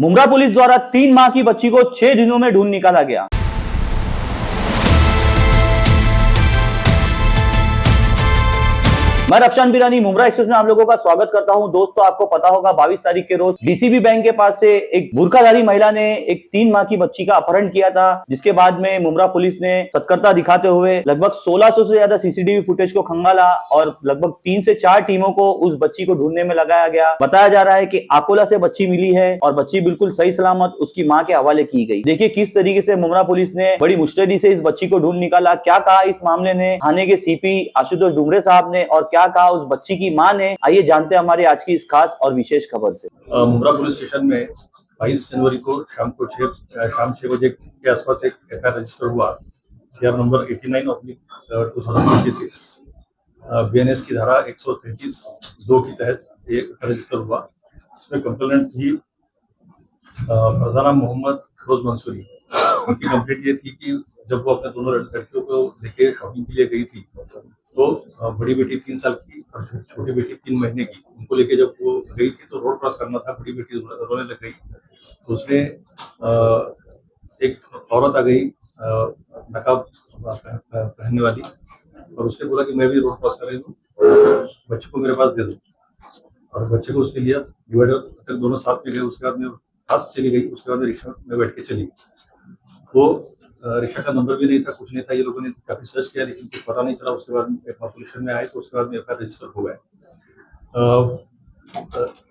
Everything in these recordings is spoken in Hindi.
मुमरा पुलिस द्वारा 3 माह की बच्ची को 6 दिनों में ढूंढ निकाला गया। मैं रफशान बिरानी मुमरा एक्सप्रेस में आप लोगों का स्वागत करता हूं। दोस्तों, आपको पता होगा 22 तारीख के रोज डीसीबी बैंक के पास से एक बुर्काधारी महिला ने एक 3 माह की बच्ची का अपहरण किया था, जिसके बाद में मुमरा पुलिस ने सतर्कता दिखाते हुए लगभग 1600 से ज्यादा सीसीटीवी फुटेज को खंगाला और लगभग 3 से 4 टीमों को उस बच्ची को ढूंढने में लगाया गया। बताया जा रहा है कि अकोला से बच्ची मिली है और बच्ची बिल्कुल सही सलामत उसकी माँ के हवाले की गई। देखिए किस तरीके से मुमरा पुलिस ने बड़ी मुस्तैदी से इस बच्ची को ढूंढ निकाला। क्या कहा इस मामले ने थाने के सीपी आशुतोष डुमरे साहब ने और क्या कहा उस बच्ची की मां ने, आइए जानते हैं हमारी आज की इस खास और विशेष खबर से। मुमरा पुलिस स्टेशन में 22 जनवरी को शाम 6 बजे के आसपास एक एफआईआर रजिस्टर हुआ सीआर नंबर 89/2026 बीएनएस की धारा 133(2) के तहत एक रजिस्टर हुआ। इसमें कंप्लेंट थी फरजाना मोहम्मद फिरोज मंसूरी। उनकी कंप्लेंट ये थी कि जब वो अपने दोनों लड़कियों को लेके शॉपिंग के लिए गई थी तो बड़ी बेटी 3 साल की और छोटी बेटी 3 महीने की, उनको लेके जब वो गई थी तो रोड क्रॉस करना था, बड़ी बेटी रोने लग गई तो उसने एक औरत आ गई नकाब पहनने वाली और उसने बोला कि मैं भी रोड क्रॉस कर रही हूँ, बच्चे को मेरे पास दे दो। और बच्चे को उसने लिया, डिवाइडर तक दोनों साथ में गए। उसके बाद में फास्ट चली गई, उसके बाद में रिक्शा में बैठ के चली। वो रिक्शा का नंबर भी नहीं था, कुछ नहीं था। ये लोगों ने काफी सर्च किया लेकिन कुछ पता नहीं चला। उसके बाद पुलिस स्टेशन में आए तो उसके बाद में एफआईआर रजिस्टर हो गए।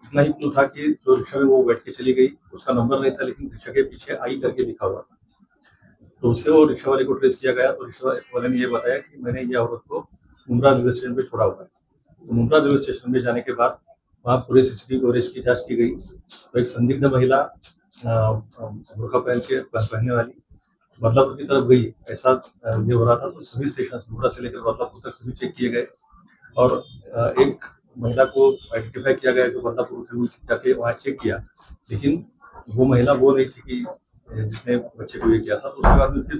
इतना ही क्लू था कि जो रिक्शा में वो बैठ के चली गई उसका नंबर नहीं था, लेकिन रिक्शा के पीछे आई करके लिखा हुआ था। तो उससे वो रिक्शा वाले को ट्रेस किया गया तो रिक्शा वाले ने ये बताया कि मैंने ये औरत को मुमरा रेलवे स्टेशन पे छोड़ा हुआ है। तो मुमरा रेलवे स्टेशन में जाने के बाद वहाँ पूरे सीसीटीवी कवरेज की जांच की गई तो एक संदिग्ध महिला बुर्का पहनने वाली बदलापुर की तरफ गई, ऐसा ये हो रहा था। तो सभी स्टेशन मुमरा से लेकर बदलापुर तक सभी चेक किए गए और एक महिला को आइडेंटिफाई किया गया जो बदलापुर से जाके वहाँ चेक किया, लेकिन वो महिला वो नहीं थी कि जिसने बच्चे को ये किया था। तो उसके बाद में फिर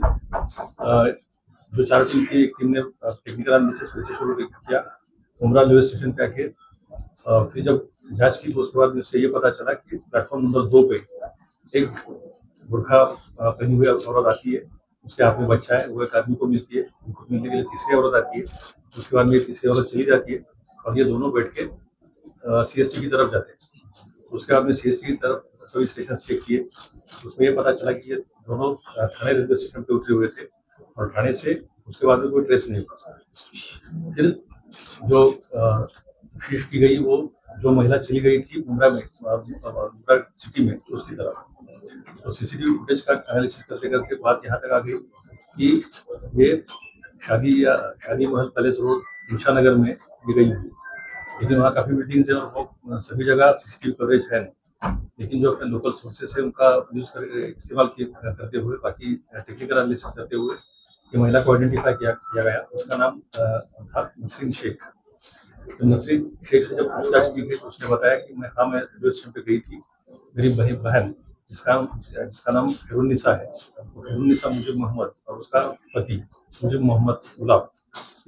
जो 4 टीम थी, एक टीम ने टेक्निकल एनालिसिस वैसे शुरू किया मुमरा रेलवे स्टेशन पे आके। फिर जब जांच की तो उसके बाद में ये पता चला कि प्लेटफॉर्म नंबर 2 पे एक बुर्खा पहनी हुई औरत आती है, उसके हाथ में बच्चा है, वो एक आदमी को मिलती है। उनको मिलने के लिए तीसरी औरत आती है, उसके बाद में तीसरी औरत चली जाती है और ये दोनों बैठ के सीएसटी की तरफ जाते हैं। उसके बाद में सीएसटी की तरफ सभी स्टेशन चेक किए, उसमें ये पता चला कि ये दोनों थाने रेलवे स्टेशन पे उतरे हुए थे और थाने से उसके बाद में कोई ट्रेस नहीं हुआ। फिर जो कोशिश की गई, वो जो महिला चली गई थी मुमरा सिटी में उसकी तरफ, तो सीसीटीवी फुटेज का एनालिसिस करते करते बात यहाँ तक आ गई कि ये शादी महल पैलेस रोड निशानगर में दी गई हुई। लेकिन वहाँ काफी बिल्डिंग्स है और वो सभी जगह सीसीटीवी कवरेज है नहीं। लेकिन जो अपने लोकल सोर्सेस है उनका इस्तेमाल करते हुए, बाकी टेक्निकल एनालिसिस करते हुए ये महिला को आइडेंटिफाई किया गया। उसका नाम था नसरीन शेख। तो नसरीन शेख से जब पूछताछ की गई तो उसने बताया कि मैं रेलवे स्टेशन पे गई थी, मेरी बहन जिसका नाम खैरुन्निसा है, तो खैरुन्निसा मुजिब मोहम्मद और उसका पति मुजिब मोहम्मद गुलाब,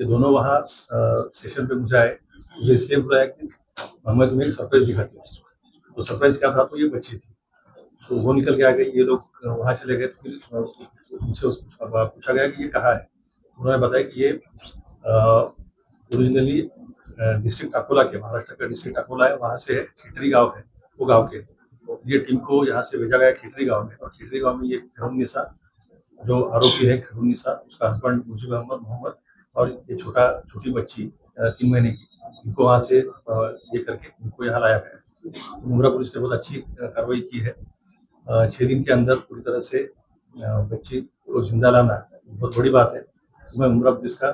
ये दोनों वहाँ स्टेशन पे मुझे आए। मुझे इसलिए बुलाया कि मैं तुम्हें एक सरप्राइज दिखाती हूँ। तो सरप्राइज क्या था, तो ये बच्ची थी। तो वो निकल के आ गई, ये लोग वहाँ चले गए। फिर मुझसे पूछा गया कि ये कहाँ है। उन्होंने बताया कि ये ओरिजिनली डिस्ट्रिक्ट अकोला के, महाराष्ट्र का डिस्ट्रिक्ट अकोला है, वहाँ से खिटरी गाँव है, वो गाँव के। ये टीम को यहाँ से भेजा गया खिटरी गाँव में और खिटरी गाँव में ये खैरुन्निसा जो आरोपी है, खैरुन्निसा उसका हस्बैंड मुजीब अहमद मोहम्मद और ये छोटी बच्ची 3 महीने की, इनको वहाँ से ये करके इनको यहाँ लाया गया। मुमरा पुलिस ने बहुत अच्छी कार्रवाई की है। 6 दिन के अंदर पूरी तरह से बच्ची को जिंदा लाना बहुत बड़ी बात है। मैं मुमरा पुलिस का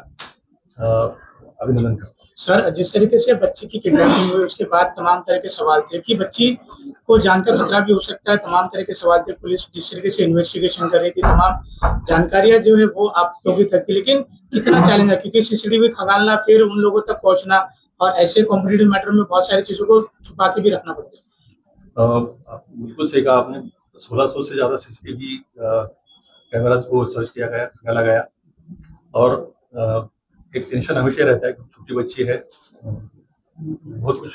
अभिनंदन करता हूँ। सर, जिस तरीके से बच्ची की किडनैपिंग हुई उसके बाद तमाम तरह के सवाल थे कि बच्ची को जानकर खतरा भी हो सकता है, तमाम तरह के सवाल थे। पुलिस जिस तरीके से इन्वेस्टिगेशन कर रही थी, तमाम जानकारियां जो है वो आप लोगों तक थी, लेकिन कितना चैलेंज है क्योंकि सीसीटीवी खंगालना, फिर उन लोगों तक पहुंचना और ऐसे कॉम्पिटिटिव मैटर में बहुत सारी चीजों को छुपा के भी रखना पड़ता है। बिल्कुल सही कहा आपने। 1600 से ज्यादा सीसीटीवी कैमरास को सर्च किया गया, खंगाला गया और एक टेंशन हमेशा रहता है कि छोटी बच्ची है, बहुत कुछ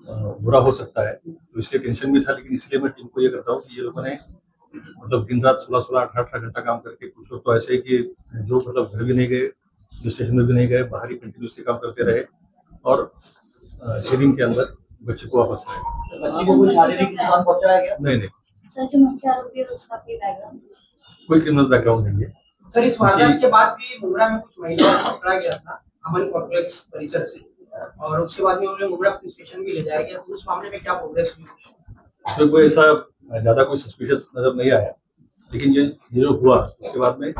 बुरा हो सकता है, तो इसलिए टेंशन भी था। लेकिन इसलिए मैं टीम को ये करता हूँ कि ये लोगों ने मतलब दिन रात 16-16, 18-18 घंटा काम करके, कुछ लोग तो ऐसे है कि जो मतलब घर भी नहीं गए, जो स्टेशन में भी नहीं गए, बाहर ही कंटिन्यूसली काम करते रहे और 6 दिन के अंदर बच्चे को वापस लाए। बच्ची को कोई शारीरिक नुकसान पहुंचा है क्या? नहीं नहीं, सर जो मुख्य आरोपी है उसका कोई बैकग्राउंड? कोई क्रिमिनल बैकग्राउंड नहीं है। सर इस वारदात के बाद भी मुंब्रा में कुछ महिलाओं को पकड़ा गया था अमन कॉम्प्लेक्स परिसर से, और उसके बाद में उन्हें मुंब्रा पुलिस स्टेशन भी ले जाया गया, तो उस मामले में क्या प्रोग्रेस हुई? उसमें कोई ऐसा ज्यादा कोई सस्पिशियस नजर नहीं आया, लेकिन ये जो हुआ उसके बाद में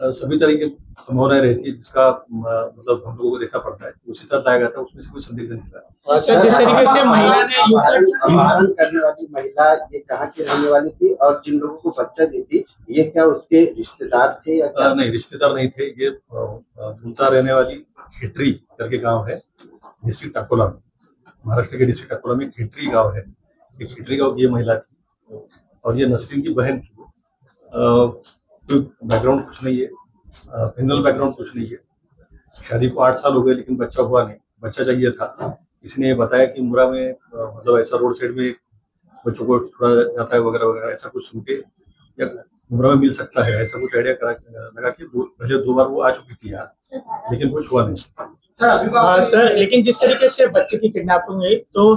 सभी तरह की संभावनाएं रहती है, जिसका मतलब हम लोगों को देखना पड़ता है। उसी तरह लाया गया था, उसमें से कोई संदिग्ध नहीं था। सर जिस तरीके से महिला ने अपहरण करने वाली महिला ये कहाँ की रहने वाली थी, और जिन लोगों को बच्चा दी थी ये क्या उसके रिश्तेदार थे या क्या? नहीं, रिश्तेदार नहीं थे। ये भूलता रहने वाली खेटरी करके गांव है, डिस्ट्रिक्ट अकोला में, महाराष्ट्र के डिस्ट्रिक्ट अकोला में खेटरी गांव है। ये खेटरी गांव की ये महिला थी और ये नसरीन की बहन थी। कोई बैकग्राउंड कुछ नहीं है, क्रिमिनल बैकग्राउंड कुछ नहीं है। शादी को 8 साल हो गए लेकिन बच्चा हुआ नहीं, बच्चा चाहिए था। किसी ने बताया कि मुंब्रा में मतलब ऐसा रोड साइड में बच्चों को छोड़ा जाता है वगैरह वगैरह, ऐसा कुछ सुन के या मुंब्रा में मिल सकता है, ऐसा कुछ आइडिया लगा कि पहले 2 बार वो आ चुकी थी यहाँ, लेकिन कुछ हुआ नहीं। सर अभिभावक सर लेकिन जिस तरीके से बच्चे की किडनैपिंग हुई, तो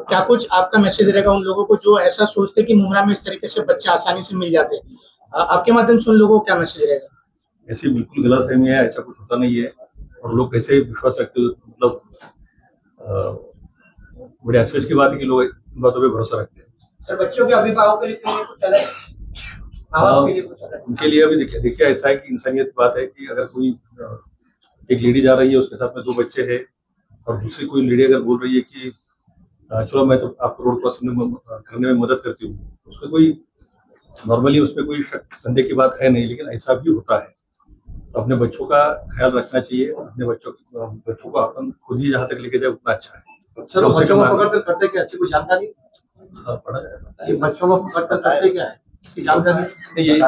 क्या कुछ आपका मैसेज रहेगा उन लोगों को जो ऐसा सोचते कि मुंब्रा में इस तरीके से बच्चे आसानी से मिल जाते हैं? आपके माध्यम से उन लोगों को क्या मैसेज रहेगा? ऐसी बिल्कुल गलत फहमी है, ऐसा कुछ होता नहीं है और लोग कैसे विश्वास रखते हो, मतलब बड़े अफसोस की बात है कि लोग इन बातों पे भरोसा रखते हैं। सर बच्चों के अभिभावकों के लिए कुछ अलग, माँ बाप के लिए कुछ अलग? उनके लिए अभी देखिए ऐसा है कि इंसानियत बात है कि अगर कोई एक लेडी जा रही है, उसके साथ में 2 बच्चे हैं और दूसरी कोई लेडी अगर बोल रही है कि चलो मैं तो आपको रोड क्रॉस करने में मदद करती हूँ, उसमें कोई नॉर्मली उसमें कोई संदेह की बात है नहीं, लेकिन ऐसा भी होता है। तो अपने बच्चों का ख्याल रखना चाहिए, अपने बच्चों को अपन खुद ही जहाँ तक लेके जाए उतना अच्छा है। सर बच्चों को पकड़ कर करते क्या, अच्छी कोई जानकारी? पढ़ा जाएगा ये बच्चों को पकड़ कर करते क्या है, इसकी जानकारी नहीं, ये